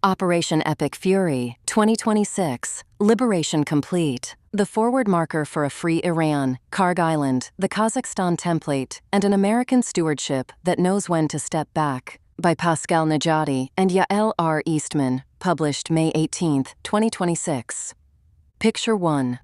Operation Epic Fury, 2026, Liberation Complete, the forward marker for a free Iran, KhargIsland, the Kazakhstan template, and an American stewardship that knows when to step back, by Pascal Najadi and Yael R. Eastman, published May 18, 2026. Picture 1.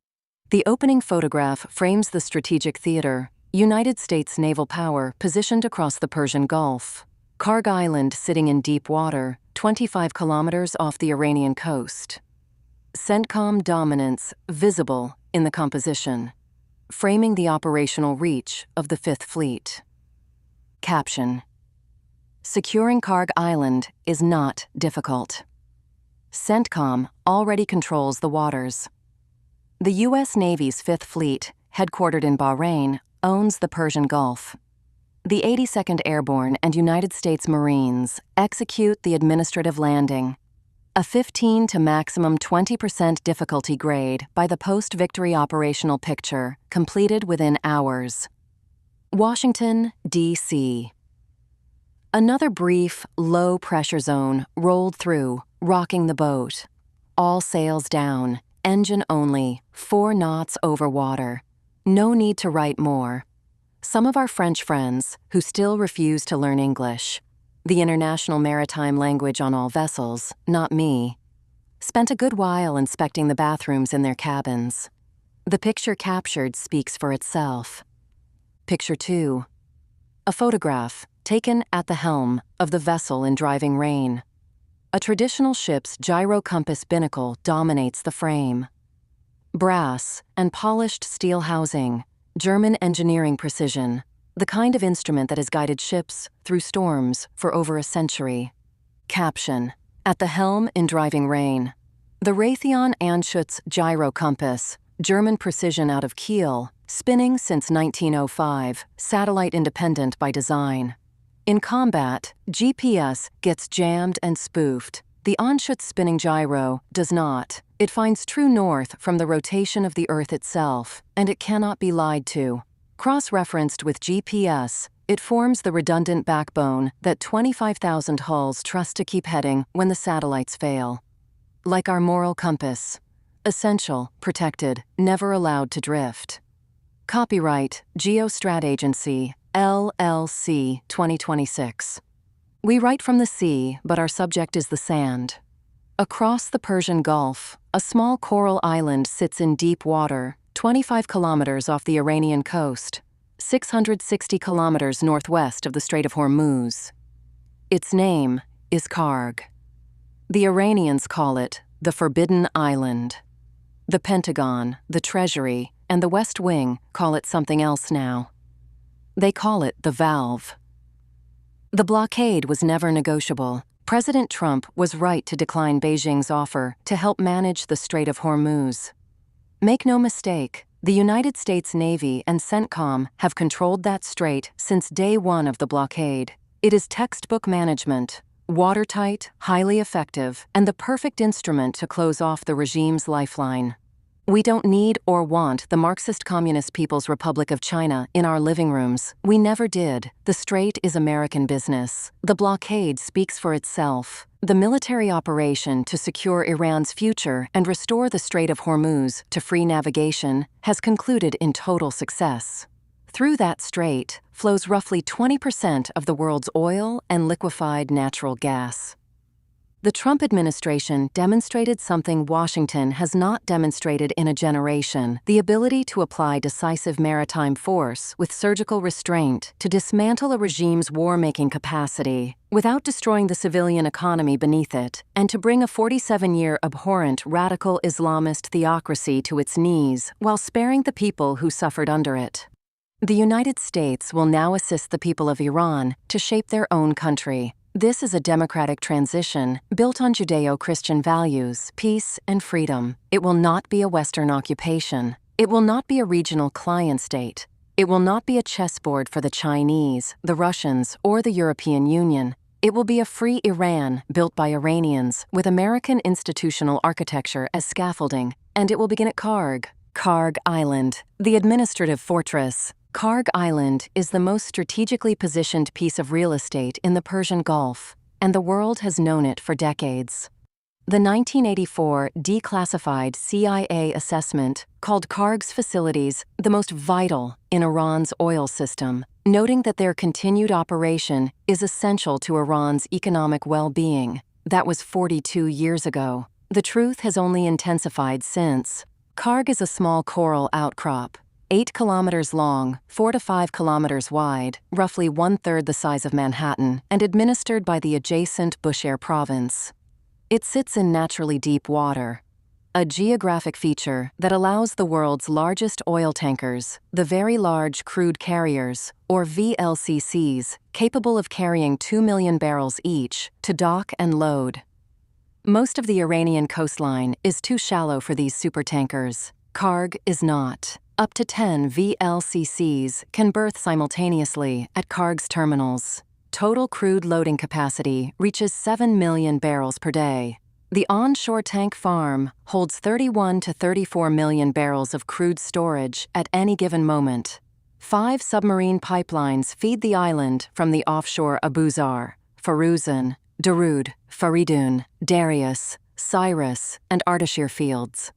The opening photograph frames the strategic theater, United States naval power positioned across the Persian Gulf. KhargIsland sitting in deep water, 25 kilometers off the Iranian coast. CENTCOM dominance visible in the composition, framing the operational reach of the Fifth Fleet. Caption: Securing KhargIsland is not difficult. CENTCOM already controls the waters. The U.S. Navy's Fifth Fleet, headquartered in Bahrain, owns the Persian Gulf. The 82nd Airborne and United States Marines execute the administrative landing, a 15 to maximum 20% difficulty grade by the post-victory operational picture, completed within hours. Washington, D.C. Another brief, low-pressure zone rolled through, rocking the boat. All sails down, engine only, 4 knots over water. No need to write more. Some of our French friends, who still refuse to learn English, the international maritime language on all vessels, not me, spent a good while inspecting the bathrooms in their cabins. The picture captured speaks for itself. Picture 2. A photograph taken at the helm of the vessel in driving rain. A traditional ship's gyro compass binnacle dominates the frame. Brass and polished steel housing, German engineering precision, the kind of instrument that has guided ships through storms for over a century. Caption: At the helm in driving rain. The Raytheon Anschutz gyro compass, German precision out of Kiel, spinning since 1905, satellite independent by design. In combat, GPS gets jammed and spoofed. The Anschutz spinning gyro does not. It finds true north from the rotation of the Earth itself, and it cannot be lied to. Cross-referenced with GPS, it forms the redundant backbone that 25,000 hulls trust to keep heading when the satellites fail. Like our moral compass. Essential, protected, never allowed to drift. Copyright, Geostrat Agency, LLC, 2026. We write from the sea, but our subject is the sand. Across the Persian Gulf, a small coral island sits in deep water, 25 kilometers off the Iranian coast, 660 kilometers northwest of the Strait of Hormuz. Its name is Kharg. The Iranians call it the Forbidden Island. The Pentagon, the Treasury, and the West Wing call it something else now. They call it the Valve. The blockade was never negotiable. President Trump was right to decline Beijing's offer to help manage the Strait of Hormuz. Make no mistake, the United States Navy and CENTCOM have controlled that strait since day one of the blockade. It is textbook management, watertight, highly effective, and the perfect instrument to close off the regime's lifeline. We don't need or want the Marxist Communist People's Republic of China in our living rooms. We never did. The strait is American business. The blockade speaks for itself. The military operation to secure Iran's future and restore the Strait of Hormuz to free navigation has concluded in total success. Through that strait flows roughly 20% of the world's oil and liquefied natural gas. The Trump administration demonstrated something Washington has not demonstrated in a generation: the ability to apply decisive maritime force with surgical restraint to dismantle a regime's war-making capacity without destroying the civilian economy beneath it, and to bring a 47-year abhorrent radical Islamist theocracy to its knees while sparing the people who suffered under it. The United States will now assist the people of Iran to shape their own country. This is a democratic transition built on Judeo-Christian values, peace, and freedom. It will not be a Western occupation. It will not be a regional client state. It will not be a chessboard for the Chinese, the Russians, or the European Union. It will be a free Iran built by Iranians with American institutional architecture as scaffolding, and it will begin at KhargIsland, the administrative fortress. KhargIsland is the most strategically positioned piece of real estate in the Persian Gulf, and the world has known it for decades. The 1984 declassified CIA assessment called KharG's facilities the most vital in Iran's oil system, noting that their continued operation is essential to Iran's economic well-being. That was 42 years ago. The truth has only intensified since. KharG is a small coral outcrop, 8 kilometers long, 4 to 5 kilometers wide, roughly one-third the size of Manhattan, and administered by the adjacent Bushehr province. It sits in naturally deep water, a geographic feature that allows the world's largest oil tankers, the Very Large Crude Carriers, or VLCCs, capable of carrying 2 million barrels each, to dock and load. Most of the Iranian coastline is too shallow for these supertankers. KharG is not. Up to 10 VLCCs can berth simultaneously at KharG's terminals. Total crude loading capacity reaches 7 million barrels per day. The onshore tank farm holds 31 to 34 million barrels of crude storage at any given moment. 5 submarine pipelines feed the island from the offshore Abu Zar, Firuzan, Darude, Faridun, Darius, Cyrus, and Ardashir fields.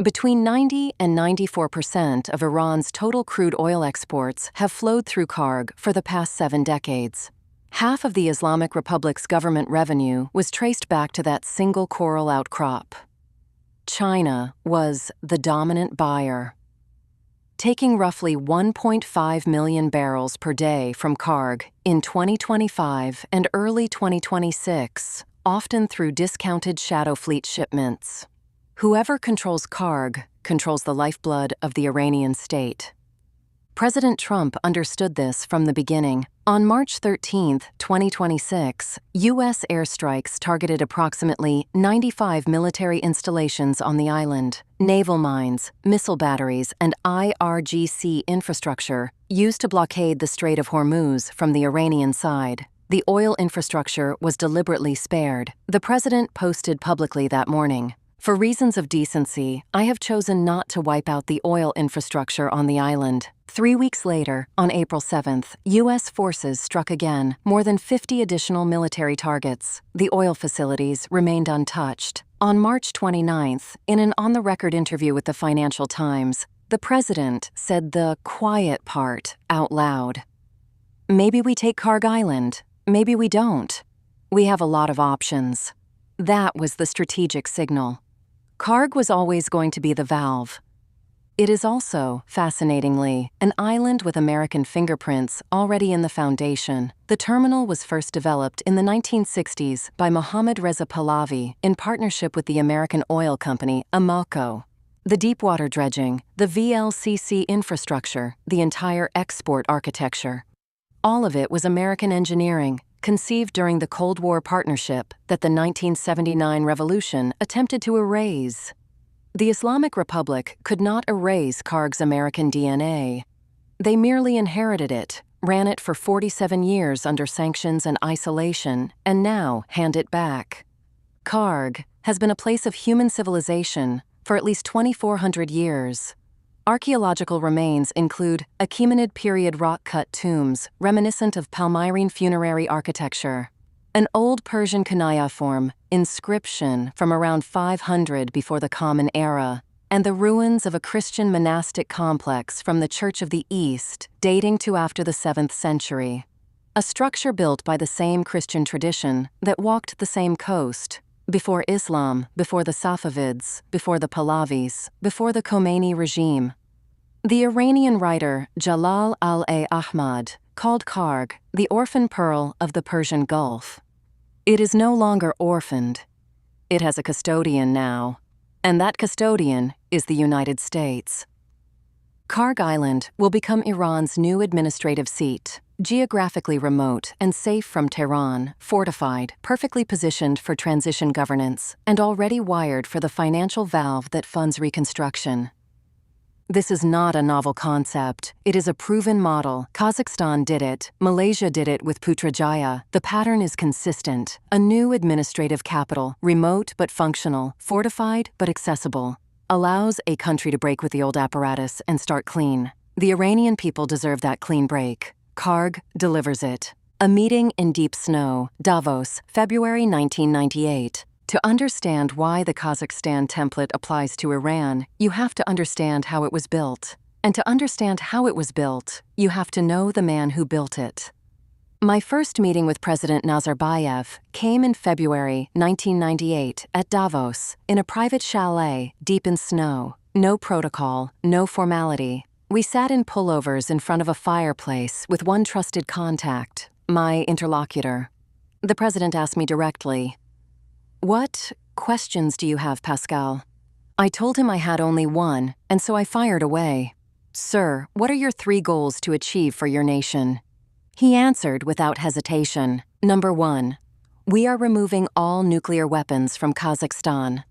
Between 90 and 94% of Iran's total crude oil exports have flowed through KharG for the past 7 decades. Half of the Islamic Republic's government revenue was traced back to that single coral outcrop. China was the dominant buyer, taking roughly 1.5 million barrels per day from KharG in 2025 and early 2026, often through discounted shadow fleet shipments. Whoever controls KharG controls the lifeblood of the Iranian state. President Trump understood this from the beginning. On March 13, 2026, U.S. airstrikes targeted approximately 95 military installations on the island. Naval mines, missile batteries, and IRGC infrastructure used to blockade the Strait of Hormuz from the Iranian side. The oil infrastructure was deliberately spared. The president posted publicly that morning, "For reasons of decency, I have chosen not to wipe out the oil infrastructure on the island." 3 weeks later, on April 7th, U.S. forces struck again, more than 50 additional military targets. The oil facilities remained untouched. On March 29th, in an on-the-record interview with the Financial Times, the president said the quiet part out loud. "Maybe we take KhargIsland. Maybe we don't. We have a lot of options." That was the strategic signal. KharG was always going to be the valve. It is also, fascinatingly, an island with American fingerprints already in the foundation. The terminal was first developed in the 1960s by Mohammad Reza Pahlavi in partnership with the American oil company Amoco. The deepwater dredging, the VLCC infrastructure, the entire export architecture. All of it was American engineering, conceived during the Cold War partnership that the 1979 revolution attempted to erase. The Islamic Republic could not erase KharG's American DNA. They merely inherited it, ran it for 47 years under sanctions and isolation, and now hand it back. KharG has been a place of human civilization for at least 2,400 years. Archaeological remains include Achaemenid period rock-cut tombs reminiscent of Palmyrene funerary architecture, an old Persian cuneiform inscription from around 500 before the Common Era, and the ruins of a Christian monastic complex from the Church of the East dating to after the 7th century. A structure built by the same Christian tradition that walked the same coast, before Islam, before the Safavids, before the Pahlavis, before the Khomeini regime. The Iranian writer Jalal al-Ahmad called KharG the orphan pearl of the Persian Gulf. It is no longer orphaned. It has a custodian now, and that custodian is the United States. KharG Island will become Iran's new administrative seat, geographically remote and safe from Tehran, fortified, perfectly positioned for transition governance, and already wired for the financial valve that funds reconstruction. This is not a novel concept. It is a proven model. Kazakhstan did it. Malaysia did it with Putrajaya. The pattern is consistent. A new administrative capital, remote but functional, fortified but accessible, allows a country to break with the old apparatus and start clean. The Iranian people deserve that clean break. KharG delivers it. A meeting in deep snow, Davos, February 1998. To understand why the Kazakhstan template applies to Iran, you have to understand how it was built. And to understand how it was built, you have to know the man who built it. My first meeting with President Nazarbayev came in February 1998 at Davos, in a private chalet deep in snow. No protocol, no formality. We sat in pullovers in front of a fireplace with one trusted contact, my interlocutor. The president asked me directly, "What questions do you have, Pascal?" I told him I had only one, and so I fired away. "Sir, what are your 3 goals to achieve for your nation?" He answered without hesitation. Number 1, we are removing all nuclear weapons from Kazakhstan.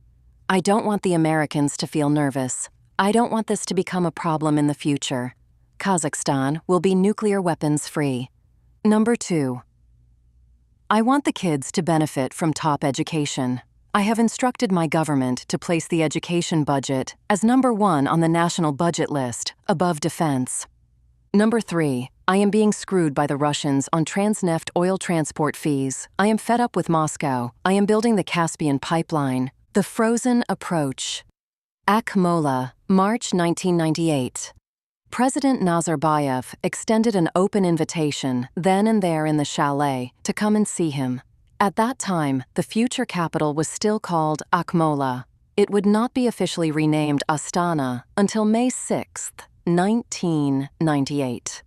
I don't want the Americans to feel nervous. I don't want this to become a problem in the future. Kazakhstan will be nuclear weapons free. Number 2, I want the kids to benefit from top education. I have instructed my government to place the education budget as number 1 on the national budget list, above defense. Number 3, I am being screwed by the Russians on Transneft oil transport fees. I am fed up with Moscow. I am building the Caspian pipeline. The frozen approach. Akmola, March 1998. President Nazarbayev extended an open invitation then and there in the chalet to come and see him. At that time, the future capital was still called Akmola. It would not be officially renamed Astana until May 6th, 1998.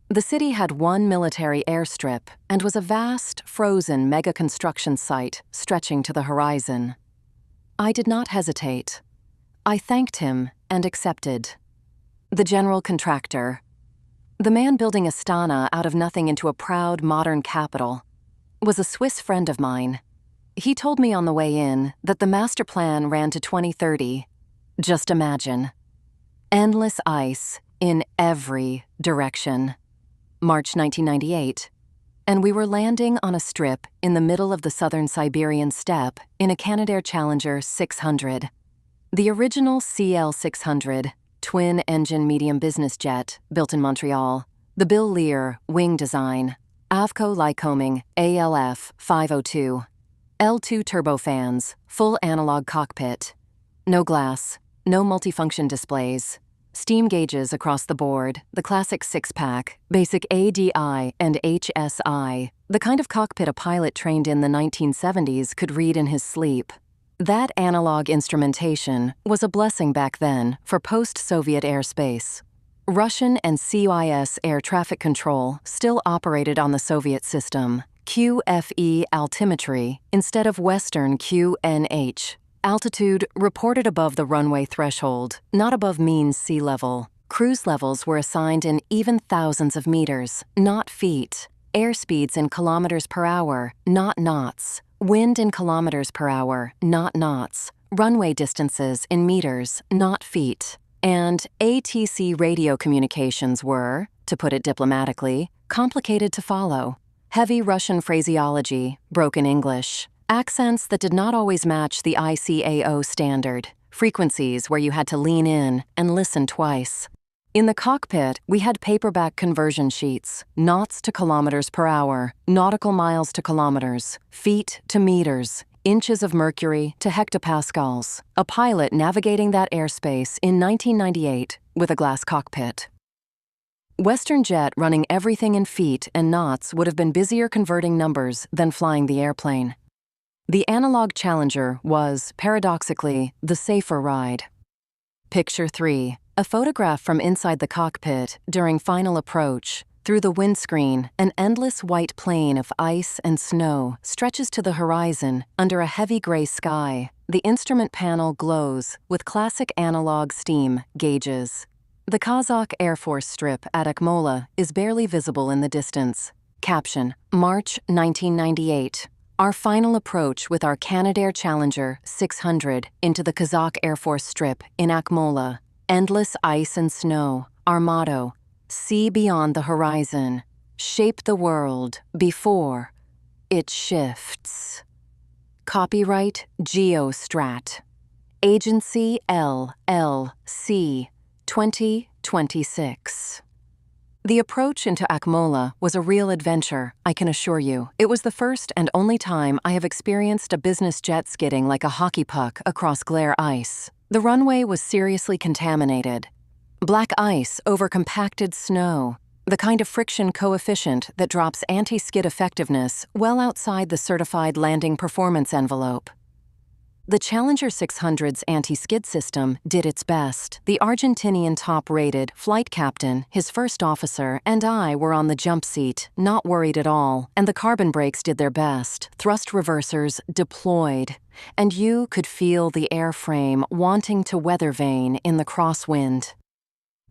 The city had one military airstrip and was a vast, frozen mega-construction site stretching to the horizon. I did not hesitate. I thanked him and accepted. The general contractor, the man building Astana out of nothing into a proud, modern capital, was a Swiss friend of mine. He told me on the way in that the master plan ran to 2030. Just imagine. Endless ice in every direction. March 1998. And we were landing on a strip in the middle of the southern Siberian steppe in a Canadair Challenger 600. The original CL600, twin-engine medium business jet, built in Montreal. The Bill Lear wing design. Avco Lycoming ALF 502. L2 turbofans, full analog cockpit. No glass, no multifunction displays. Steam gauges across the board, the classic 6-pack, basic ADI and HSI, the kind of cockpit a pilot trained in the 1970s could read in his sleep. That analog instrumentation was a blessing back then for post-Soviet airspace. Russian and CIS air traffic control still operated on the Soviet system, QFE altimetry instead of Western QNH. Altitude reported above the runway threshold, not above mean sea level. Cruise levels were assigned in even thousands of meters, not feet. Airspeeds in kilometers per hour, not knots. Wind in kilometers per hour, not knots. Runway distances in meters, not feet. And ATC radio communications were, to put it diplomatically, complicated to follow. Heavy Russian phraseology, broken English. Accents that did not always match the ICAO standard. Frequencies where you had to lean in and listen twice. In the cockpit, we had paperback conversion sheets, knots to kilometers per hour, nautical miles to kilometers, feet to meters, inches of mercury to hectopascals. A pilot navigating that airspace in 1998 with a glass cockpit. Western Jet running everything in feet and knots would have been busier converting numbers than flying the airplane. The analog Challenger was, paradoxically, the safer ride. Picture 3. A photograph from inside the cockpit during final approach. Through the windscreen, an endless white plain of ice and snow stretches to the horizon under a heavy gray sky. The instrument panel glows with classic analog steam gauges. The Kazakh Air Force strip at Akmola is barely visible in the distance. Caption: March 1998. Our final approach with our Canadair Challenger 600 into the Kazakh Air Force strip in Akmola. Endless ice and snow, our motto. See beyond the horizon. Shape the world before it shifts. Copyright Geostrat. Agency LLC 2026. The approach into Akmola was a real adventure, I can assure you. It was the first and only time I have experienced a business jet skidding like a hockey puck across glare ice. The runway was seriously contaminated. Black ice over compacted snow, the kind of friction coefficient that drops anti-skid effectiveness well outside the certified landing performance envelope. The Challenger 600's anti-skid system did its best. The Argentinian top-rated flight captain, his first officer, and I were on the jump seat, not worried at all, and the carbon brakes did their best. Thrust reversers deployed, and you could feel the airframe wanting to weather vane in the crosswind.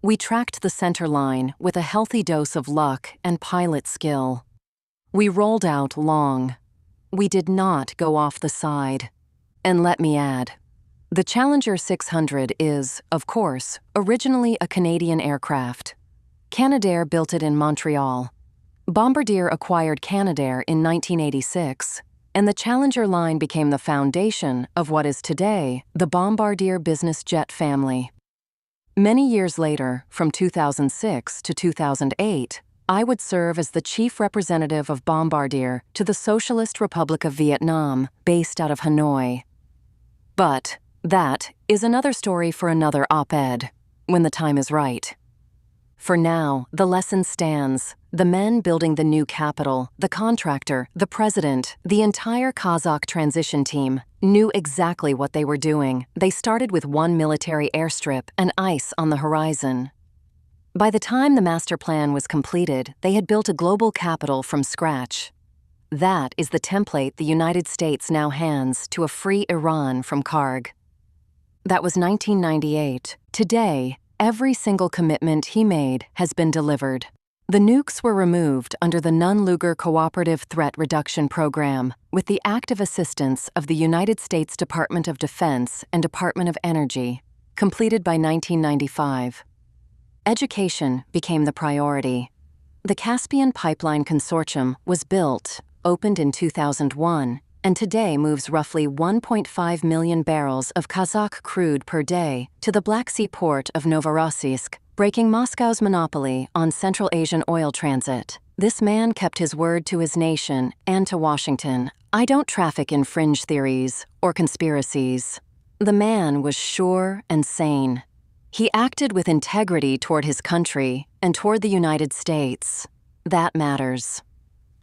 We tracked the center line with a healthy dose of luck and pilot skill. We rolled out long. We did not go off the side. And let me add, the Challenger 600 is, of course, originally a Canadian aircraft. Canadair built it in Montreal. Bombardier acquired Canadair in 1986, and the Challenger line became the foundation of what is today the Bombardier business jet family. Many years later, from 2006 to 2008, I would serve as the chief representative of Bombardier to the Socialist Republic of Vietnam, based out of Hanoi. But that is another story for another op-ed, when the time is right. For now, the lesson stands. The men building the new capital, the contractor, the president, the entire Kazakh transition team knew exactly what they were doing. They started with one military airstrip and ice on the horizon. By the time the master plan was completed, they had built a global capital from scratch. That is the template the United States now hands to a free Iran from Kharg. That was 1998. Today, every single commitment he made has been delivered. The nukes were removed under the Nunn-Lugar Cooperative Threat Reduction Program with the active assistance of the United States Department of Defense and Department of Energy, completed by 1995. Education became the priority. The Caspian Pipeline Consortium was built, opened in 2001, and today moves roughly 1.5 million barrels of Kazakh crude per day to the Black Sea port of Novorossiysk, breaking Moscow's monopoly on Central Asian oil transit. This man kept his word to his nation and to Washington. I don't traffic in fringe theories or conspiracies. The man was sure and sane. He acted with integrity toward his country and toward the United States. That matters.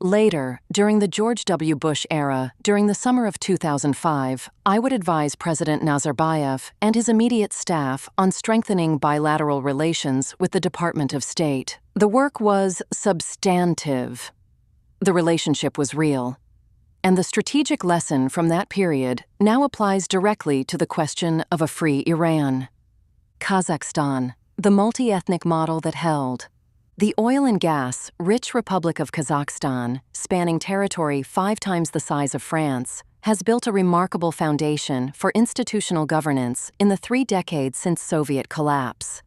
Later, during the George W. Bush era, during the summer of 2005, I would advise President Nazarbayev and his immediate staff on strengthening bilateral relations with the Department of State. The work was substantive. The relationship was real. And the strategic lesson from that period now applies directly to the question of a free Iran. Kazakhstan, the multi-ethnic model that held. The oil and gas-rich Republic of Kazakhstan, spanning territory 5 times the size of France, has built a remarkable foundation for institutional governance in the 3 decades since Soviet collapse.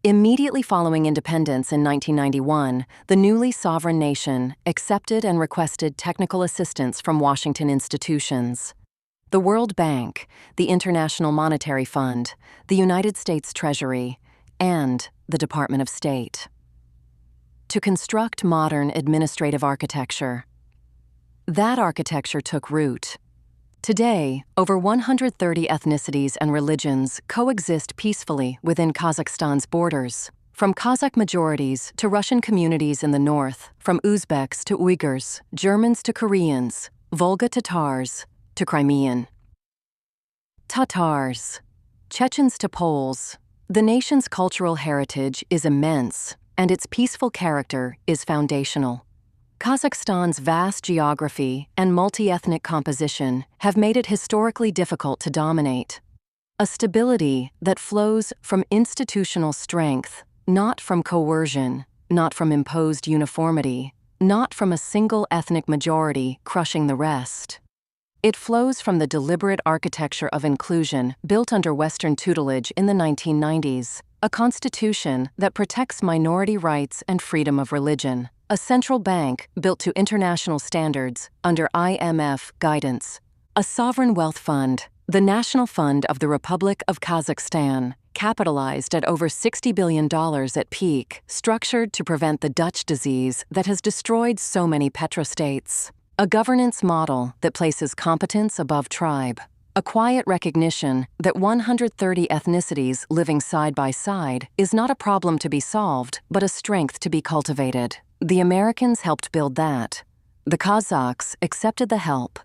Immediately following independence in 1991, the newly sovereign nation accepted and requested technical assistance from Washington institutions. The World Bank, the International Monetary Fund, the United States Treasury, and the Department of State. To construct modern administrative architecture. That architecture took root. Today, over 130 ethnicities and religions coexist peacefully within Kazakhstan's borders, from Kazakh majorities to Russian communities in the north, from Uzbeks to Uyghurs, Germans to Koreans, Volga Tatars to Crimean. Tatars, Chechens to Poles. The nation's cultural heritage is immense, and its peaceful character is foundational. Kazakhstan's vast geography and multi-ethnic composition have made it historically difficult to dominate. A stability that flows from institutional strength, not from coercion, not from imposed uniformity, not from a single ethnic majority crushing the rest. It flows from the deliberate architecture of inclusion built under Western tutelage in the 1990s, a constitution that protects minority rights and freedom of religion, a central bank built to international standards under IMF guidance, a sovereign wealth fund The National Fund of the Republic of Kazakhstan, capitalized at over $60 billion at peak, structured to prevent the Dutch disease that has destroyed so many petrostates. A governance model that places competence above tribe. A quiet recognition that 130 ethnicities living side by side is not a problem to be solved, but a strength to be cultivated. The Americans helped build that. The Kazakhs accepted the help,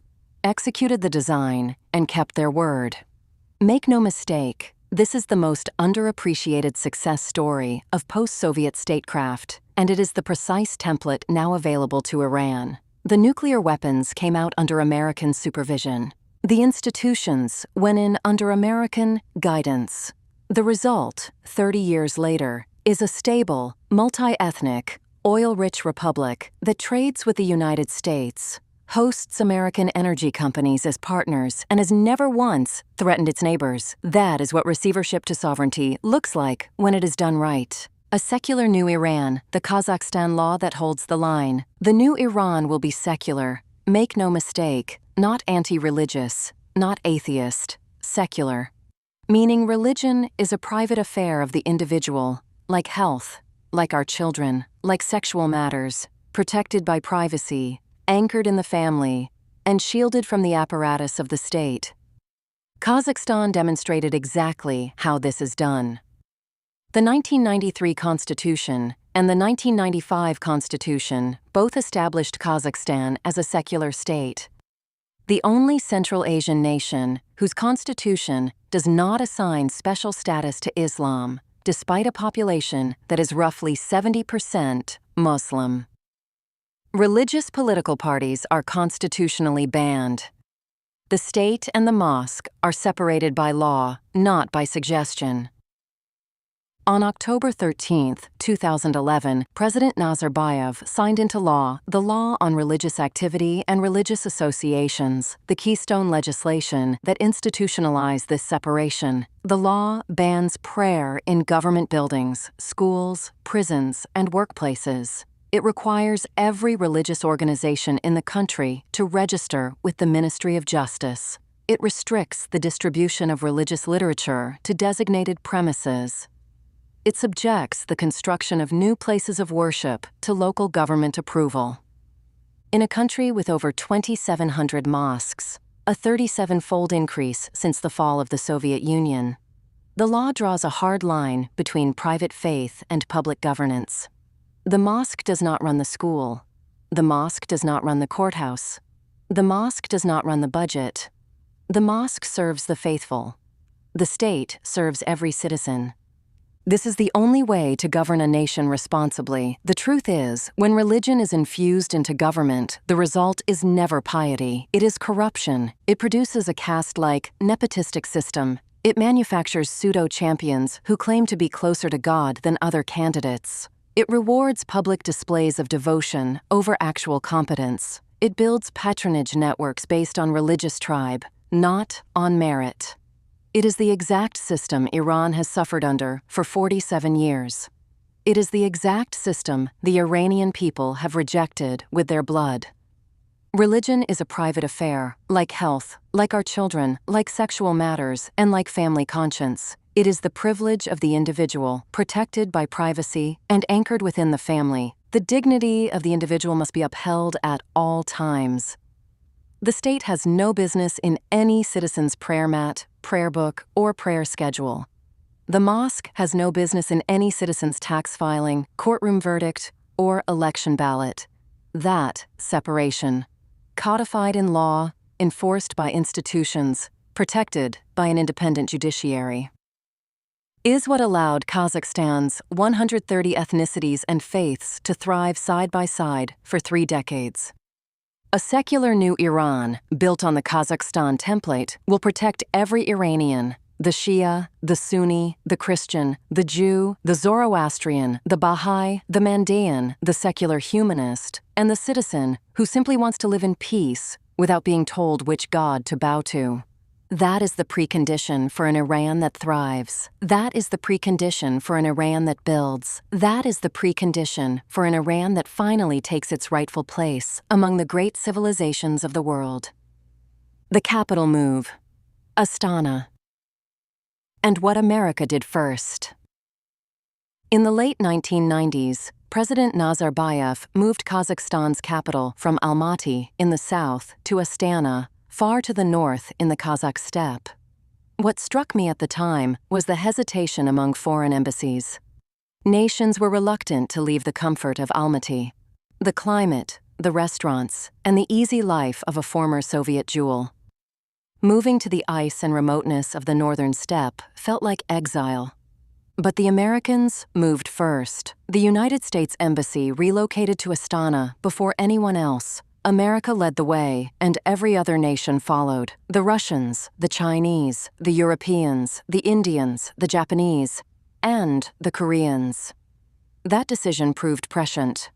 executed the design, and kept their word. Make no mistake, this is the most underappreciated success story of post-Soviet statecraft, and it is the precise template now available to Iran. The nuclear weapons came out under American supervision. The institutions went in under American guidance. The result, 30 years later, is a stable, multi-ethnic, oil-rich republic that trades with the United States, hosts American energy companies as partners, and has never once threatened its neighbors. That is what receivership to sovereignty looks like when it is done right. A secular new Iran, the Kazakhstan law that holds the line. The new Iran will be secular. Make no mistake, not anti-religious, not atheist, secular. Meaning religion is a private affair of the individual, like health, like our children, like sexual matters, protected by privacy, anchored in the family, and shielded from the apparatus of the state. Kazakhstan demonstrated exactly how this is done. The 1993 Constitution and the 1995 Constitution both established Kazakhstan as a secular state. The only Central Asian nation whose constitution does not assign special status to Islam, despite a population that is roughly 70% Muslim. Religious political parties are constitutionally banned. The state and the mosque are separated by law, not by suggestion. On October 13, 2011, President Nazarbayev signed into law the Law on Religious Activity and Religious Associations, the keystone legislation that institutionalized this separation. The law bans prayer in government buildings, schools, prisons, and workplaces. It requires every religious organization in the country to register with the Ministry of Justice. It restricts the distribution of religious literature to designated premises. It subjects the construction of new places of worship to local government approval. In a country with over 2,700 mosques, a 37-fold increase since the fall of the Soviet Union, the law draws a hard line between private faith and public governance. The mosque does not run the school. The mosque does not run the courthouse. The mosque does not run the budget. The mosque serves the faithful. The state serves every citizen. This is the only way to govern a nation responsibly. The truth is, when religion is infused into government, the result is never piety. It is corruption. It produces a caste-like, nepotistic system. It manufactures pseudo-champions who claim to be closer to God than other candidates. It rewards public displays of devotion over actual competence. It builds patronage networks based on religious tribe, not on merit. It is the exact system Iran has suffered under for 47 years. It is the exact system the Iranian people have rejected with their blood. Religion is a private affair, like health, like our children, like sexual matters, and like family conscience. It is the privilege of the individual, protected by privacy and anchored within the family. The dignity of the individual must be upheld at all times. The state has no business in any citizen's prayer mat, prayer book, or prayer schedule. The mosque has no business in any citizen's tax filing, courtroom verdict, or election ballot. That separation, codified in law, enforced by institutions, protected by an independent judiciary, is what allowed Kazakhstan's 130 ethnicities and faiths to thrive side by side for 3 decades. A secular new Iran, built on the Kazakhstan template, will protect every Iranian, the Shia, the Sunni, the Christian, the Jew, the Zoroastrian, the Baha'i, the Mandaean, the secular humanist, and the citizen who simply wants to live in peace without being told which god to bow to. That is the precondition for an Iran that thrives. That is the precondition for an Iran that builds. That is the precondition for an Iran that finally takes its rightful place among the great civilizations of the world. The capital move. Astana. And what America did first. In the late 1990s, President Nazarbayev moved Kazakhstan's capital from Almaty in the south to Astana, far to the north in the Kazakh steppe. What struck me at the time was the hesitation among foreign embassies. Nations were reluctant to leave the comfort of Almaty, the climate, the restaurants, and the easy life of a former Soviet jewel. Moving to the ice and remoteness of the northern steppe felt like exile. But the Americans moved first. The United States Embassy relocated to Astana before anyone else. America led the way, and every other nation followed. The Russians, the Chinese, the Europeans, the Indians, the Japanese, and the Koreans. That decision proved prescient.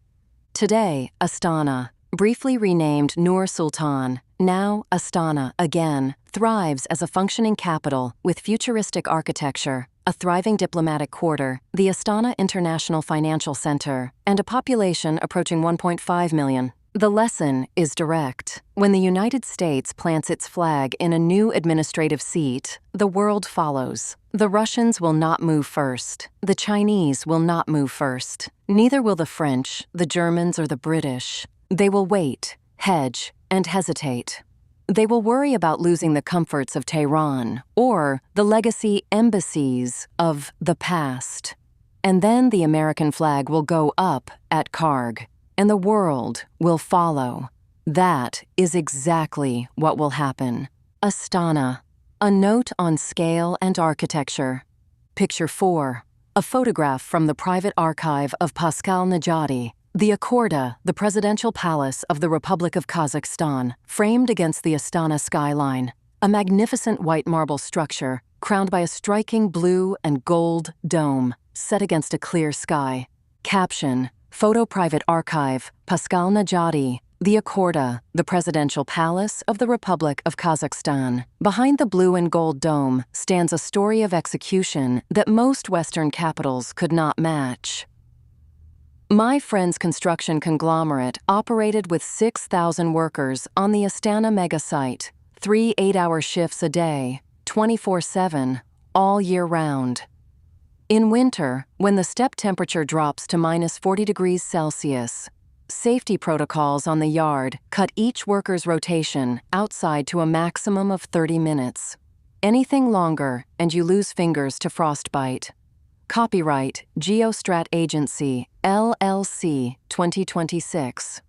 Today, Astana, briefly renamed Nur Sultan, now Astana again, thrives as a functioning capital with futuristic architecture, a thriving diplomatic quarter, the Astana International Financial Center, and a population approaching 1.5 million. The lesson is direct. When the United States plants its flag in a new administrative seat, the world follows. The Russians will not move first. The Chinese will not move first. Neither will the French, the Germans, or the British. They will wait, hedge, and hesitate. They will worry about losing the comforts of Tehran or the legacy embassies of the past. And then the American flag will go up at Kharg, and the world will follow. That is exactly what will happen. Astana, a note on scale and architecture. Picture 4, a photograph from the private archive of Pascal Najadi, the Akorda, the presidential palace of the Republic of Kazakhstan, framed against the Astana skyline, a magnificent white marble structure crowned by a striking blue and gold dome set against a clear sky. Caption: Photo Private Archive, Pascal Najadi, the Akorda, the presidential palace of the Republic of Kazakhstan. Behind the blue and gold dome stands a story of execution that most Western capitals could not match. My friend's construction conglomerate operated with 6,000 workers on the Astana megasite, 3 8-hour shifts a day, 24/7, all year round. In winter, when the steppe temperature drops to -40 degrees Celsius, safety protocols on the yard cut each worker's rotation outside to a maximum of 30 minutes. Anything longer, and you lose fingers to frostbite. Copyright Geostrat Agency, LLC, 2026.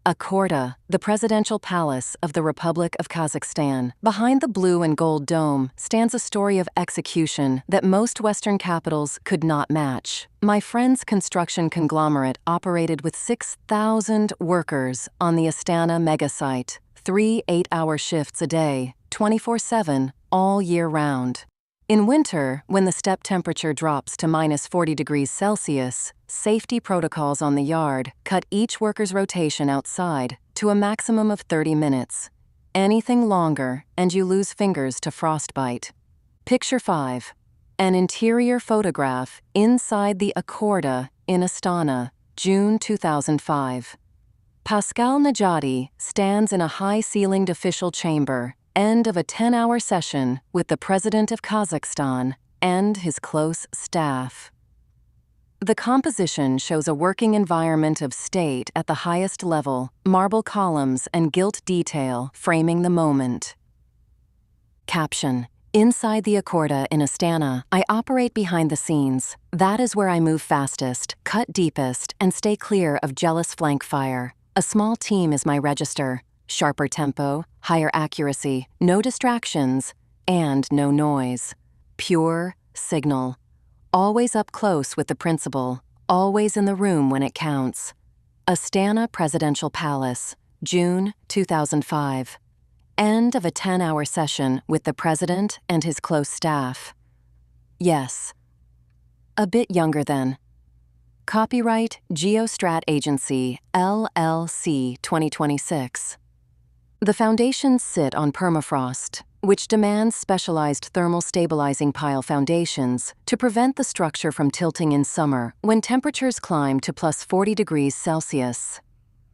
Akorda, the presidential palace of the Republic of Kazakhstan. Behind the blue and gold dome stands a story of execution that most Western capitals could not match. My friend's construction conglomerate operated with 6,000 workers on the Astana megasite, 3 8-hour shifts a day, 24/7, all year round. In winter, when the steppe temperature drops to -40 degrees Celsius, safety protocols on the yard cut each worker's rotation outside to a maximum of 30 minutes. Anything longer, and you lose fingers to frostbite. Picture 5. An interior photograph inside the Akorda in Astana, June 2005. Pascal Najadi stands in a high-ceilinged official chamber, end of a 10-hour session with the President of Kazakhstan and his close staff. The composition shows a working environment of state at the highest level, marble columns and gilt detail framing the moment. Caption: Inside the Akorda in Astana, I operate behind the scenes. That is where I move fastest, cut deepest, and stay clear of jealous flank fire. A small team is my register. Sharper tempo, higher accuracy, no distractions, and no noise. Pure signal. Always up close with the principal, always in the room when it counts. Astana Presidential Palace, June 2005. End of a 10-hour session with the president and his close staff. Yes. A bit younger then. Copyright Geostrat Agency, LLC, 2026. The foundations sit on permafrost, which demands specialized thermal stabilizing pile foundations to prevent the structure from tilting in summer when temperatures climb to +40 degrees Celsius.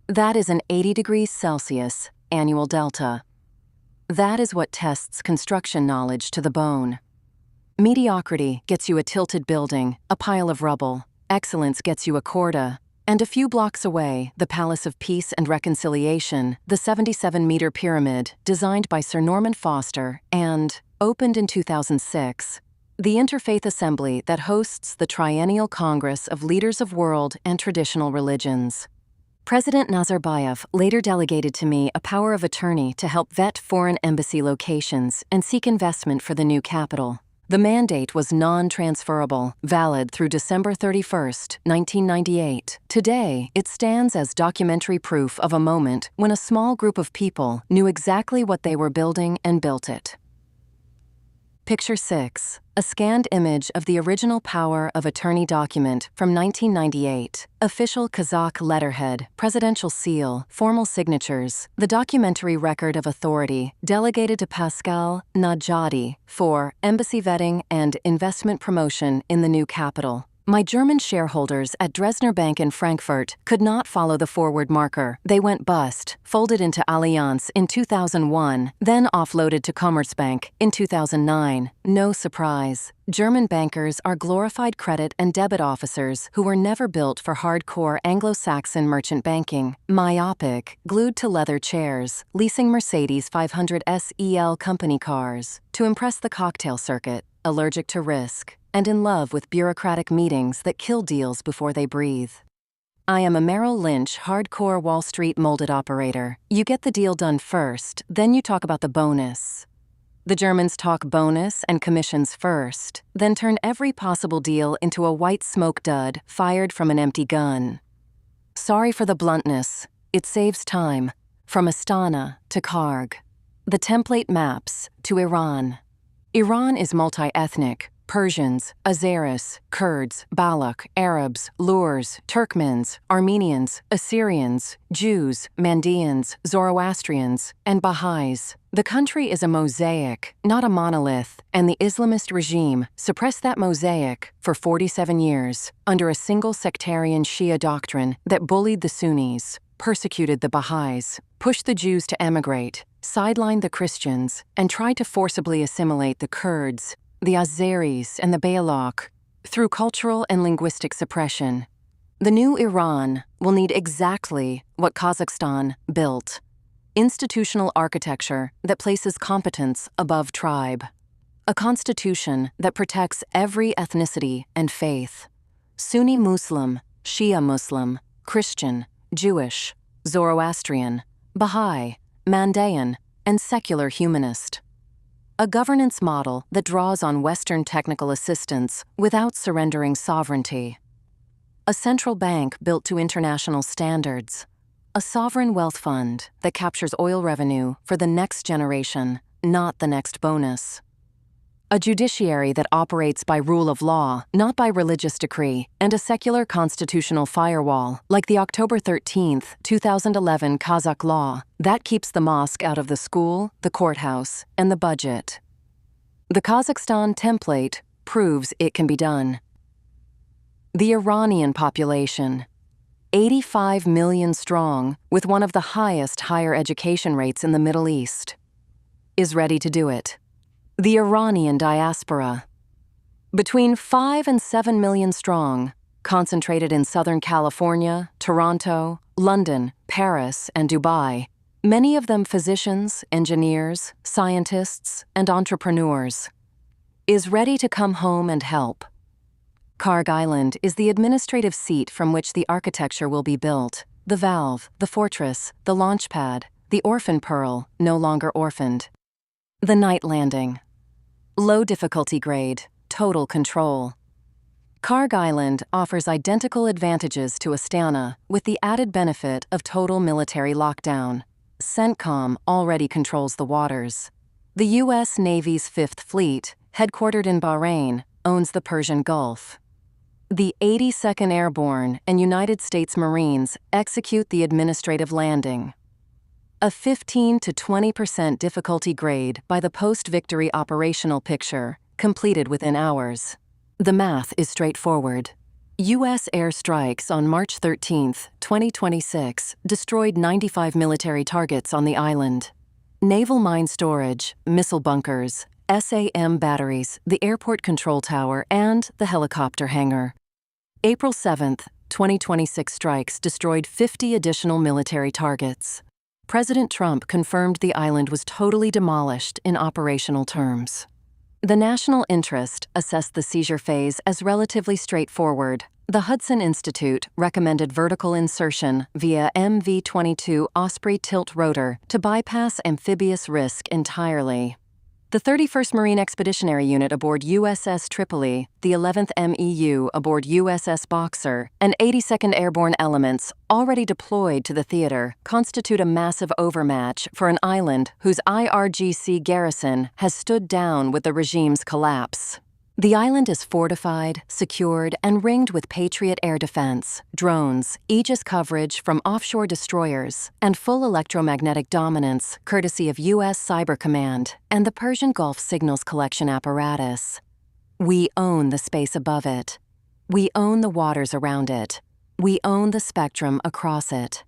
That is an 80 degrees Celsius annual delta. That is what tests construction knowledge to the bone. Mediocrity gets you a tilted building, a pile of rubble. Excellence gets you a corda. And a few blocks away, the Palace of Peace and Reconciliation, the 77-meter pyramid, designed by Sir Norman Foster and opened in 2006. The interfaith assembly that hosts the Triennial Congress of Leaders of World and Traditional Religions. President Nazarbayev later delegated to me a power of attorney to help vet foreign embassy locations and seek investment for the new capital. The mandate was non-transferable, valid through December 31, 1998. Today, it stands as documentary proof of a moment when a small group of people knew exactly what they were building and built it. Picture 6. A scanned image of the original power of attorney document from 1998. Official Kazakh letterhead, presidential seal, formal signatures. The documentary record of authority delegated to Pascal Najadi for embassy vetting and investment promotion in the new capital. My German shareholders at Dresdner Bank in Frankfurt could not follow the forward marker. They went bust, folded into Allianz in 2001, then offloaded to Commerzbank in 2009. No surprise. German bankers are glorified credit and debit officers who were never built for hardcore Anglo-Saxon merchant banking. Myopic, glued to leather chairs, leasing Mercedes 500 SEL company cars to impress the cocktail circuit, allergic to risk, and in love with bureaucratic meetings that kill deals before they breathe. I am a Merrill Lynch hardcore Wall Street molded operator. You get the deal done first, then you talk about the bonus. The Germans talk bonus and commissions first, then turn every possible deal into a white smoke dud fired from an empty gun. Sorry for the bluntness. It saves time. From Astana to Kharg. The template maps to Iran. Iran is multi-ethnic. Persians, Azeris, Kurds, Baloch, Arabs, Lurs, Turkmens, Armenians, Assyrians, Jews, Mandeans, Zoroastrians, and Baha'is. The country is a mosaic, not a monolith, and the Islamist regime suppressed that mosaic for 47 years under a single sectarian Shia doctrine that bullied the Sunnis, persecuted the Baha'is, pushed the Jews to emigrate, sidelined the Christians, and tried to forcibly assimilate the Kurds, the Adversaries, and the Baloch through cultural and linguistic suppression. The new Iran will need exactly what Kazakhstan built: institutional architecture that places competence above tribe, a constitution that protects every ethnicity and faith: Sunni Muslim, Shia Muslim, Christian, Jewish, Zoroastrian, Baha'i, Mandaean, and secular humanist. A governance model that draws on Western technical assistance without surrendering sovereignty. A central bank built to international standards. A sovereign wealth fund that captures oil revenue for the next generation, not the next bonus. A judiciary that operates by rule of law, not by religious decree, and a secular constitutional firewall, like the October 13, 2011 Kazakh law, that keeps the mosque out of the school, the courthouse, and the budget. The Kazakhstan template proves it can be done. The Iranian population, 85 million strong, with one of the highest higher education rates in the Middle East, is ready to do it. The Iranian diaspora, between 5 and 7 million strong, concentrated in Southern California, Toronto, London, Paris, and Dubai, many of them physicians, engineers, scientists, and entrepreneurs, is ready to come home and help. KhargIsland is the administrative seat from which the architecture will be built: the valve, the fortress, the launch pad, the orphan pearl, no longer orphaned. The night landing. Low difficulty grade, total control. KhargIsland offers identical advantages to Astana with the added benefit of total military lockdown. CENTCOM already controls the waters. The U.S. Navy's Fifth Fleet, headquartered in Bahrain, owns the Persian Gulf. The 82nd Airborne and United States Marines execute the administrative landing. A 15 to 20% difficulty grade by the post-victory operational picture, completed within hours. The math is straightforward. U.S. airstrikes on March 13, 2026, destroyed 95 military targets on the island. naval mine storage, missile bunkers, SAM batteries, the airport control tower, and the helicopter hangar. April 7, 2026 strikes destroyed 50 additional military targets. President Trump confirmed the island was totally demolished in operational terms. The national interest assessed the seizure phase as relatively straightforward. The Hudson Institute recommended vertical insertion via MV-22 Osprey tilt rotor to bypass amphibious risk entirely. The 31st Marine Expeditionary Unit aboard USS Tripoli, the 11th MEU aboard USS Boxer, and 82nd Airborne Elements, already deployed to the theater, constitute a massive overmatch for an island whose IRGC garrison has stood down with the regime's collapse. The island is fortified, secured, and ringed with Patriot air defense, drones, Aegis coverage from offshore destroyers, and full electromagnetic dominance courtesy of U.S. Cyber Command and the Persian Gulf Signals Collection apparatus. We own the space above it. We own the waters around it. We own the spectrum across it.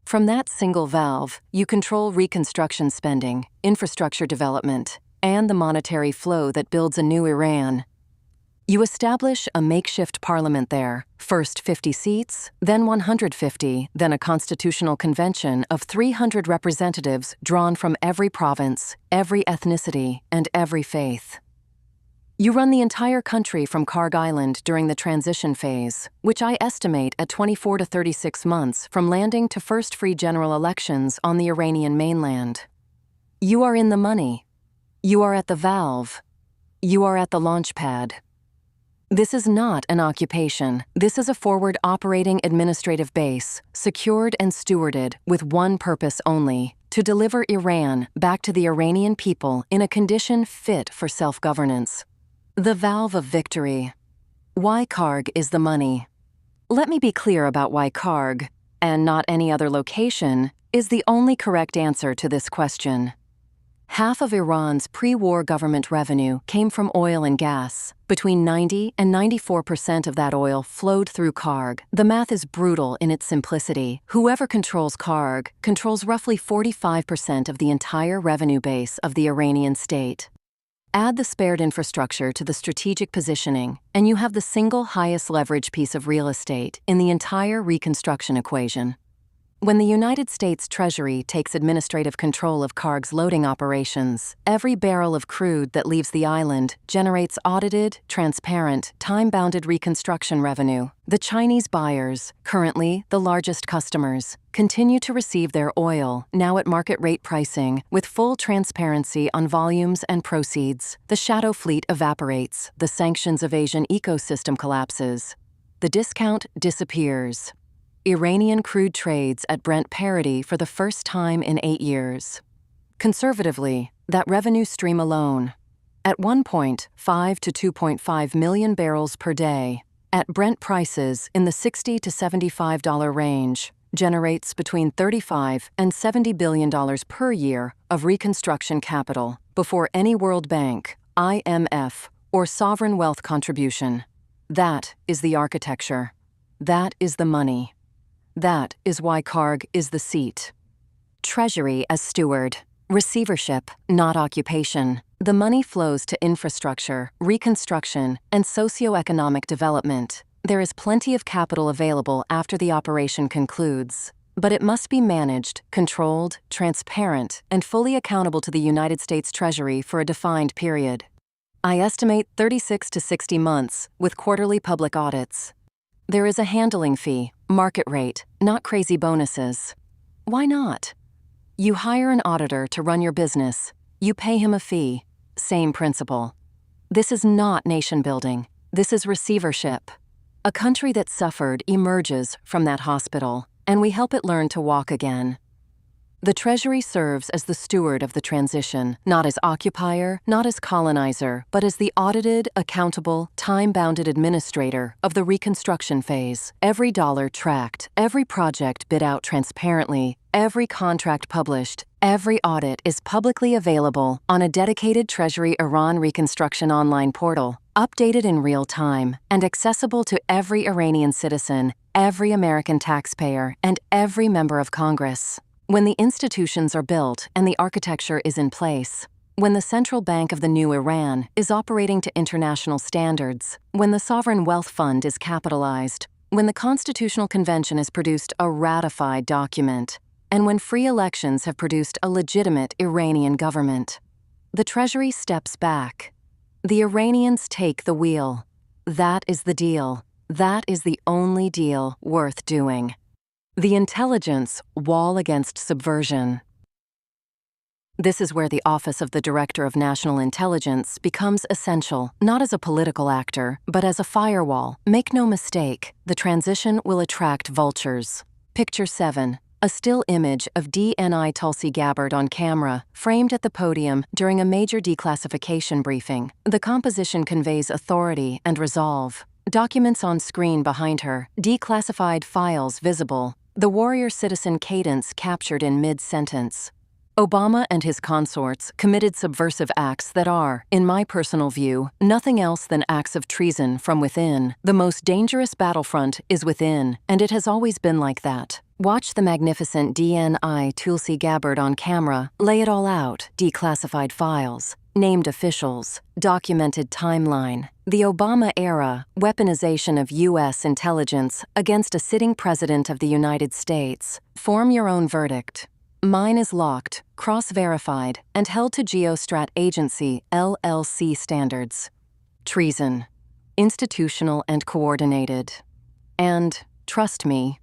From that single valve, you control reconstruction spending, infrastructure development, and the monetary flow that builds a new Iran. You establish a makeshift parliament there, first 50 seats, then 150, then a constitutional convention of 300 representatives drawn from every province, every ethnicity, and every faith. You run the entire country from KhargIsland during the transition phase, which I estimate at 24 to 36 months from landing to first free general elections on the Iranian mainland. You are in the money. You are at the valve. You are at the launch pad. This is not an occupation. This is a forward operating administrative base, secured and stewarded with one purpose only: to deliver Iran back to the Iranian people in a condition fit for self-governance. The valve of victory. Why Kharg is the money. Let me be clear about why Kharg, and not any other location, is the only correct answer to this question. Half of Iran's pre-war government revenue came from oil and gas. Between 90 and 94% of that oil flowed through Kharg. The math is brutal in its simplicity. Whoever controls Kharg controls roughly 45% of the entire revenue base of the Iranian state. Add the spared infrastructure to the strategic positioning, and you have the single highest leverage piece of real estate in the entire reconstruction equation. When the United States Treasury takes administrative control of Kharg's loading operations, every barrel of crude that leaves the island generates audited, transparent, time-bounded reconstruction revenue. The Chinese buyers, currently the largest customers, continue to receive their oil, now at market rate pricing, with full transparency on volumes and proceeds. The shadow fleet evaporates, the sanctions evasion ecosystem collapses. The discount disappears. Iranian crude trades at Brent parity for the first time in 8 years. Conservatively, that revenue stream alone, at 1.5 to 2.5 million barrels per day, at Brent prices in the $60 to $75 range, generates between $35 and $70 billion per year of reconstruction capital before any World Bank, IMF, or sovereign wealth contribution. That is the architecture. That is the money. That is why Kharg is the seat. Treasury as steward. Receivership, not occupation. The money flows to infrastructure, reconstruction, and socioeconomic development. There is plenty of capital available after the operation concludes, but it must be managed, controlled, transparent, and fully accountable to the United States Treasury for a defined period. I estimate 36 to 60 months, with quarterly public audits. There is a handling fee, market rate, not crazy bonuses. Why not? You hire an auditor to run your business. You pay him a fee. Same principle. This is not nation building. This is receivership. A country that suffered emerges from that hospital, and we help it learn to walk again. The Treasury serves as the steward of the transition, not as occupier, not as colonizer, but as the audited, accountable, time-bounded administrator of the reconstruction phase. Every dollar tracked, every project bid out transparently, every contract published, every audit is publicly available on a dedicated Treasury Iran Reconstruction online portal, updated in real time, and accessible to every Iranian citizen, every American taxpayer, and every member of Congress. When the institutions are built and the architecture is in place, when the central bank of the new Iran is operating to international standards, when the sovereign wealth fund is capitalized, when the Constitutional Convention has produced a ratified document, and when free elections have produced a legitimate Iranian government, the Treasury steps back. The Iranians take the wheel. That is the deal. That is the only deal worth doing. The intelligence wall against subversion. This is where the office of the Director of National Intelligence becomes essential, not as a political actor, but as a firewall. Make no mistake, the transition will attract vultures. Picture 7. A still image of DNI TulsiGabbard on camera, framed at the podium during a major declassification briefing. The composition conveys authority and resolve. Documents on screen behind her, declassified files visible, the warrior citizen cadence captured in mid-sentence. Obama and his consorts committed subversive acts that are, in my personal view, nothing else than acts of treason from within. The most dangerous battlefront is within, and it has always been like that. Watch the magnificent DNI TulsiGabbard on camera lay it all out: declassified files, named officials, documented timeline. The Obama era, weaponization of U.S. intelligence against a sitting president of the United States. Form your own verdict. Mine is locked, cross-verified, and held to Geostrat Agency LLC standards. Treason. Institutional and coordinated. And, trust me,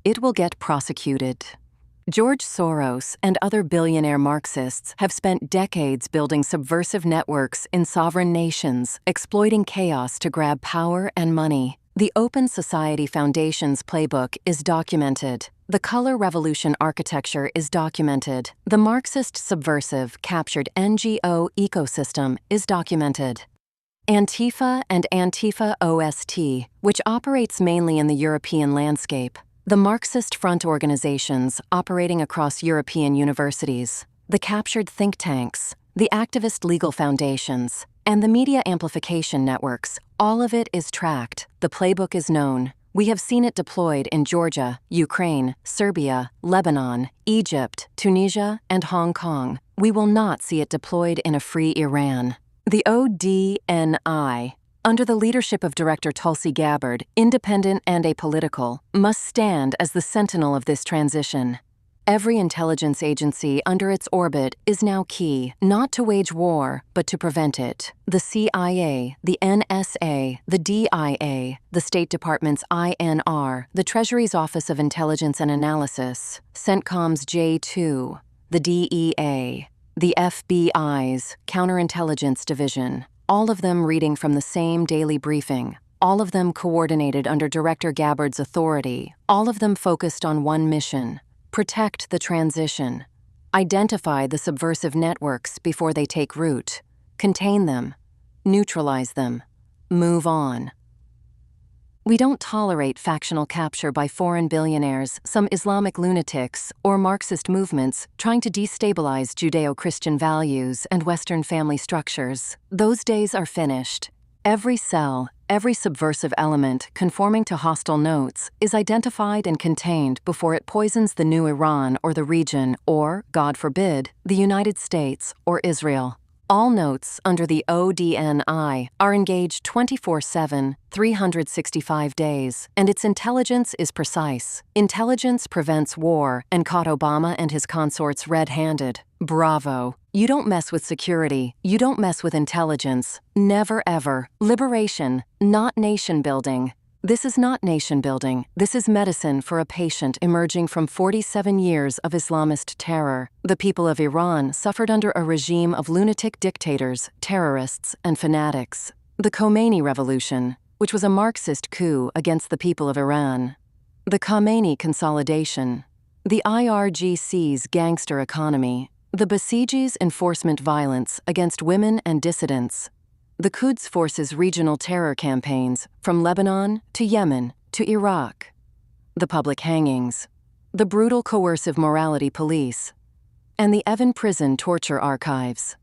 it will get prosecuted. George Soros and other billionaire Marxists have spent decades building subversive networks in sovereign nations, exploiting chaos to grab power and money. The Open Society Foundation's playbook is documented. The color revolution architecture is documented. The Marxist subversive captured NGO ecosystem is documented. Antifa and Antifa OST, which operates mainly in the European landscape. The Marxist front organizations operating across European universities. The captured think tanks. The activist legal foundations. And the media amplification networks. All of it is tracked. The playbook is known. We have seen it deployed in Georgia, Ukraine, Serbia, Lebanon, Egypt, Tunisia, and Hong Kong. We will not see it deployed in a free Iran. The ODNI, under the leadership of Director TulsiGabbard, independent and apolitical, must stand as the sentinel of this transition. Every intelligence agency under its orbit is now key, not to wage war, but to prevent it. The CIA, the NSA, the DIA, the State Department's INR, the Treasury's Office of Intelligence and Analysis, CENTCOM's J2, the DEA, the FBI's Counterintelligence Division, all of them reading from the same daily briefing, all of them coordinated under Director Gabbard's authority, all of them focused on one mission: protect the transition, identify the subversive networks before they take root, contain them, neutralize them, move on. We don't tolerate factional capture by foreign billionaires, some Islamic lunatics, or Marxist movements trying to destabilize Judeo-Christian values and Western family structures. Those days are finished. Every cell, every subversive element conforming to hostile notes is identified and contained before it poisons the new Iran or the region or, God forbid, the United States or Israel. All notes under the ODNI are engaged 24/7, 365 days, and its intelligence is precise. Intelligence prevents war and caught Obama and his consorts red-handed. Bravo. You don't mess with security. You don't mess with intelligence. Never ever. Liberation, not nation building. This is not nation building. This is medicine for a patient emerging from 47 years of Islamist terror. The people of Iran suffered under a regime of lunatic dictators, terrorists, and fanatics. The Khomeini Revolution, which was a Marxist coup against the people of Iran. The Khomeini Consolidation. The IRGC's gangster economy. The Basijis' enforcement violence against women and dissidents. The Quds Force's regional terror campaigns from Lebanon to Yemen to Iraq. The public hangings. The brutal coercive morality police. And the Evin prison torture archives.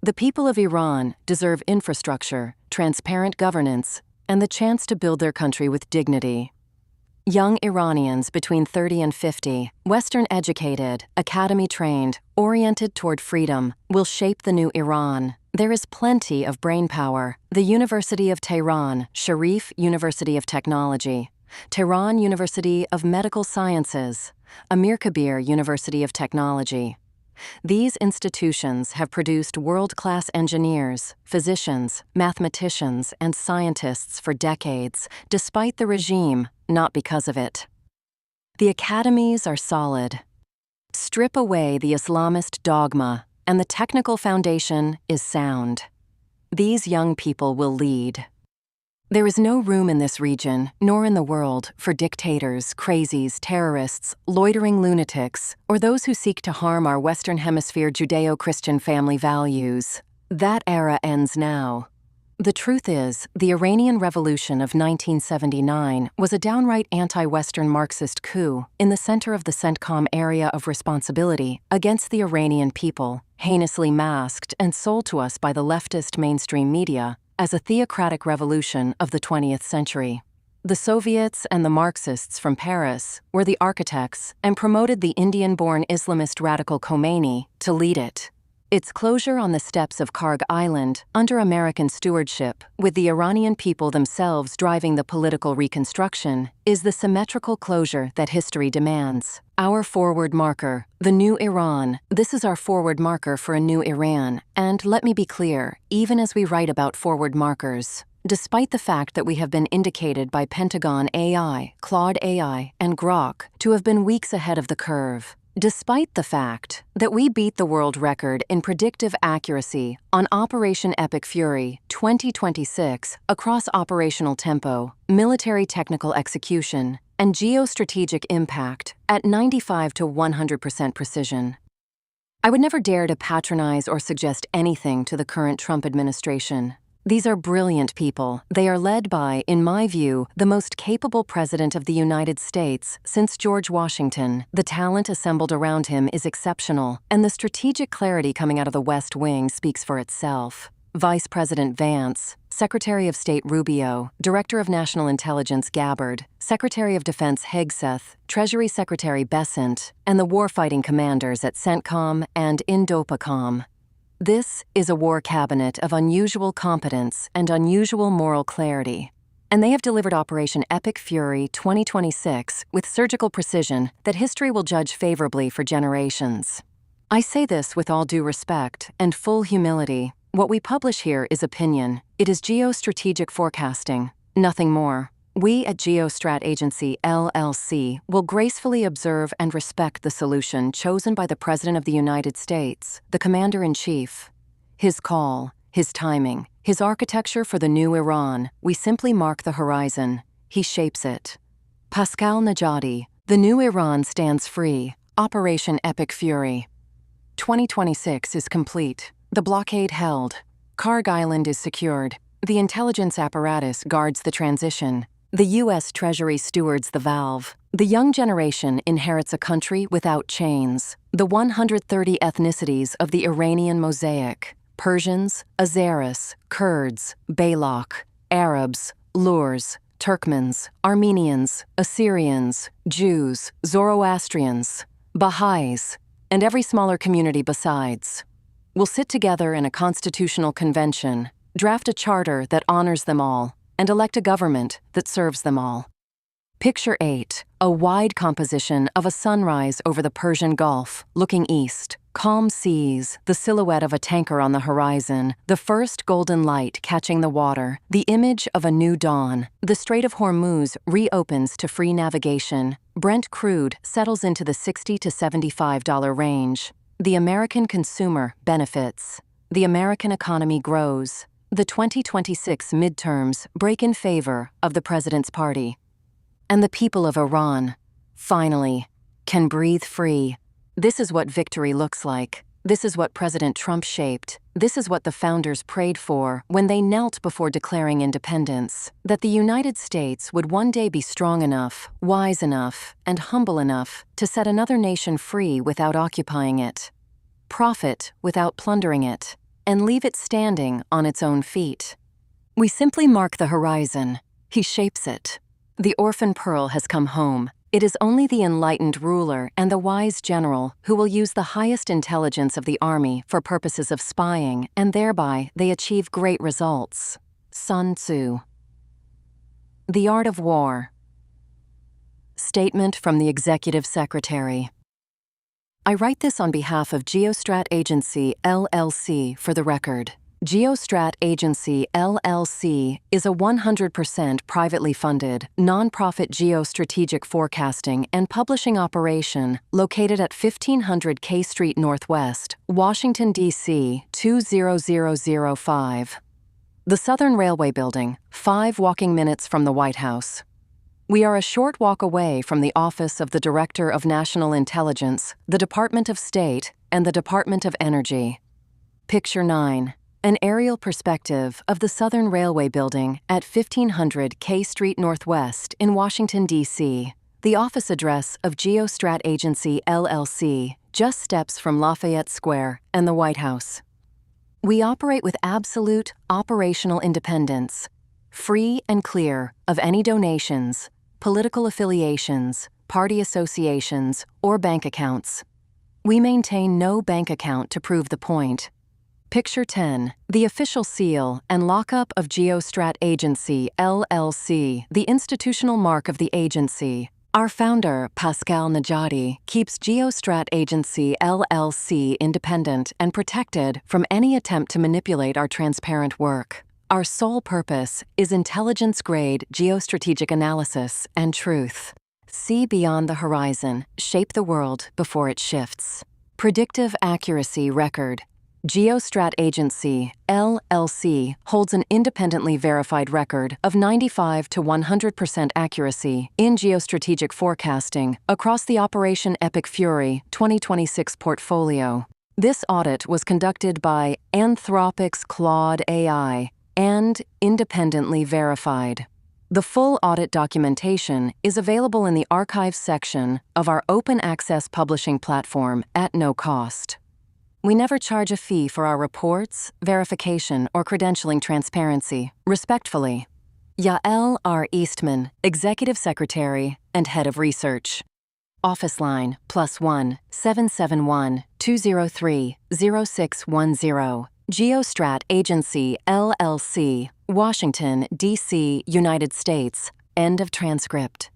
The people of Iran deserve infrastructure, transparent governance, and the chance to build their country with dignity. Young Iranians between 30 and 50, Western-educated, academy-trained, oriented toward freedom, will shape the new Iran. There is plenty of brainpower. The University of Tehran, Sharif University of Technology, Tehran University of Medical Sciences, Amir Kabir University of Technology. These institutions have produced world-class engineers, physicians, mathematicians, and scientists for decades, despite the regime, not because of it. The academies are solid. Strip away the Islamist dogma, and the technical foundation is sound. These young people will lead. There is no room in this region, nor in the world, for dictators, crazies, terrorists, loitering lunatics, or those who seek to harm our Western Hemisphere Judeo-Christian family values. That era ends now. The truth is, the Iranian Revolution of 1979 was a downright anti-Western Marxist coup in the center of the CENTCOM area of responsibility against the Iranian people, heinously masked and sold to us by the leftist mainstream media as a theocratic revolution of the 20th century. The Soviets and the Marxists from Paris were the architects and promoted the Indian-born Islamist radical Khomeini to lead it. Its closure on the steppes of KhargIsland, under American stewardship, with the Iranian people themselves driving the political reconstruction, is the symmetrical closure that history demands. Our forward marker, the new Iran, this is our forward marker for a new Iran, and let me be clear, even as we write about forward markers, despite the fact that we have been indicated by Pentagon AI, Claude AI, and Grok to have been weeks ahead of the curve, despite the fact that we beat the world record in predictive accuracy on Operation Epic Fury 2026 across operational tempo, military technical execution, and geostrategic impact at 95 to 100% precision. I would never dare to patronize or suggest anything to the current Trump administration. These are brilliant people. They are led by, in my view, the most capable president of the United States since George Washington. The talent assembled around him is exceptional, and the strategic clarity coming out of the West Wing speaks for itself. Vice President Vance, Secretary of State Rubio, Director of National Intelligence Gabbard, Secretary of Defense Hegseth, Treasury Secretary Bessent, and the warfighting commanders at CENTCOM and INDOPACOM. This is a war cabinet of unusual competence and unusual moral clarity, and they have delivered Operation Epic Fury 2026 with surgical precision that history will judge favorably for generations. I say this with all due respect and full humility. What we publish here is opinion. It is geostrategic forecasting, nothing more. We at Geostrat Agency, LLC, will gracefully observe and respect the solution chosen by the President of the United States, the Commander-in-Chief. His call, his timing, his architecture for the new Iran. We simply mark the horizon. He shapes it. Pascal Najadi, the new Iran stands free. Operation Epic Fury 2026 is complete. The blockade held. KhargIsland is secured. The intelligence apparatus guards the transition. The U.S. Treasury stewards the valve. The young generation inherits a country without chains. The 130 ethnicities of the Iranian mosaic: Persians, Azeris, Kurds, Baloch, Arabs, Lurs, Turkmens, Armenians, Assyrians, Jews, Zoroastrians, Baha'is, and every smaller community besides, will sit together in a constitutional convention, draft a charter that honors them all, and elect a government that serves them all. Picture 8, a wide composition of a sunrise over the Persian Gulf, looking east, calm seas, the silhouette of a tanker on the horizon, the first golden light catching the water, the image of a new dawn. The Strait of Hormuz reopens to free navigation. Brent crude settles into the $60 to $75 range. The American consumer benefits. The American economy grows. The 2026 midterms break in favor of the president's party. And the people of Iran, finally, can breathe free. This is what victory looks like. This is what President Trump shaped. This is what the founders prayed for when they knelt before declaring independence. That the United States would one day be strong enough, wise enough, and humble enough to set another nation free without occupying it, profit without plundering it, and leave it standing on its own feet. We simply mark the horizon. He shapes it. The orphan pearl has come home. It is only the enlightened ruler and the wise general who will use the highest intelligence of the army for purposes of spying, and thereby they achieve great results. Sun Tzu. The Art of War. Statement from the Executive Secretary. I write this on behalf of Geostrat Agency, LLC, for the record. Geostrat Agency, LLC, is a 100% privately funded, nonprofit geostrategic forecasting and publishing operation located at 1500 K Street Northwest, Washington, D.C. 20005. The Southern Railway Building, 5 walking minutes from the White House. We are a short walk away from the Office of the Director of National Intelligence, the Department of State, and the Department of Energy. Picture 9. An aerial perspective of the Southern Railway Building at 1500 K Street Northwest in Washington, D.C., the office address of Geostrat Agency, LLC, just steps from Lafayette Square and the White House. We operate with absolute operational independence, free and clear of any donations, political affiliations, party associations, or bank accounts. We maintain no bank account to prove the point. Picture 10. The official seal and lockup of Geostrat Agency, LLC, the institutional mark of the agency. Our founder, Pascal Najadi, keeps Geostrat Agency, LLC independent and protected from any attempt to manipulate our transparent work. Our sole purpose is intelligence-grade geostrategic analysis and truth. See beyond the horizon, shape the world before it shifts. Predictive accuracy record. Geostrat Agency, LLC, holds an independently verified record of 95 to 100% accuracy in geostrategic forecasting across the Operation Epic Fury 2026 portfolio. This audit was conducted by Anthropic's Claude AI and independently verified. The full audit documentation is available in the Archives section of our open access publishing platform at no cost. We never charge a fee for our reports, verification, or credentialing transparency. Respectfully, Yael R. Eastman, Executive Secretary and Head of Research. Office line +1 771 203 0610. Geostrat Agency, LLC, Washington, D.C., United States. End of transcript.